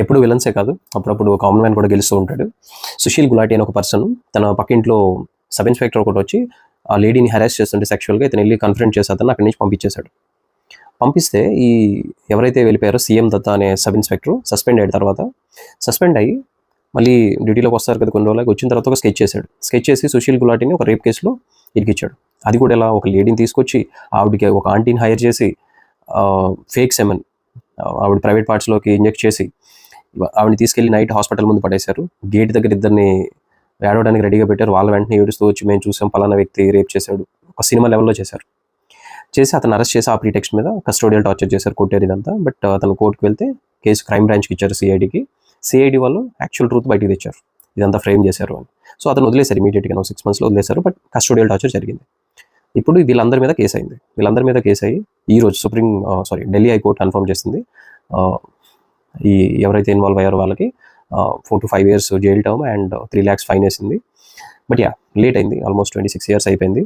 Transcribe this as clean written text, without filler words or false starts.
ఎప్పుడు విలన్సే కాదు, అప్పుడప్పుడు కామన్ మ్యాన్ కూడా గెలుస్తూ ఉంటాడు. సుశీల్ గులాటి అని ఒక పర్సన్ తన పక్కింట్లో సబ్ ఇన్స్పెక్టర్ ఒకటి వచ్చి ఆ లేడీని హెరాస్ చేస్తుంటే సెక్షువల్గా ఇతను వెళ్ళి కన్ఫరెంట్ చేసి అతను అక్కడి నుంచి పంపించేశాడు. పంపిస్తే ఈ ఎవరైతే వెళ్ళిపోయారో సీఎం దత్త అనే సబ్ ఇన్స్పెక్టర్ సస్పెండ్ అయిన తర్వాత సస్పెండ్ అయ్యి మళ్ళీ డ్యూటీలోకి వస్తారు కదా కొన్ని రోజులకి, వచ్చిన తర్వాత ఒక స్కెచ్ చేశాడు. స్కెచ్ చేసి సుశీల్ గులాటిని ఒక రేప్ కేసులో ఇరికిచ్చాడు. అది కూడా ఎలా, ఒక లేడీని తీసుకొచ్చి ఆవిడకి ఒక ఆంటీని హైర్ చేసి ఫేక్ సెమెన్ ఆవిడ ప్రైవేట్ పార్ట్స్లోకి ఇంజెక్ట్ చేసి ఆవిడని తీసుకెళ్లి నైట్ హాస్పిటల్ ముందు పడేశారు. గేట్ దగ్గర ఇద్దరిని ఏడవడానికి రెడీగా పెట్టారు. వాళ్ళ వెంటనే ఏడుస్తూ వచ్చి మేము చూసాం పలానా వ్యక్తి రేప్ చేశాడు, ఒక సినిమా లెవెల్లో చేశారు. చేసి అతను అరెస్ట్ చేసి ఆ ప్రీటెక్స్ట్ మీద కస్టోడియల్ టార్చర్ చేశారు, కొట్టారు ఇదంతా. బట్ అతను కోర్టుకు వెళ్తే కేసు క్రైమ్ బ్రాంచ్కి ఇచ్చారు, సిఐడికి. సిఐడి వాళ్ళు యాక్చువల్ ట్రూత్ బయటికి తెచ్చారు, ఇదంతా ఫ్రేమ్ చేశారు అని. సో అతను వదిలేశారు ఇమీడియట్గా, 6 monthsలో వదిలేశారు. బట్ కస్టోడియల్ టార్చర్ జరిగింది. ఇప్పుడు వీళ్ళందరి మీద కేసు అయింది. వీళ్ళందరి మీద కేసు అయ్యి ఈరోజు ఢిల్లీ హైకోర్టు కన్ఫర్మ్ చేసింది ఈ ఎవరైతే ఇన్వాల్వ్ అయ్యారో వాళ్ళకి 4 to 5 years jail term and 3 lakhs fine వేసింది. బట్ లేట్ అయింది, ఆల్మోస్ట్ 26 years అయిపోయింది.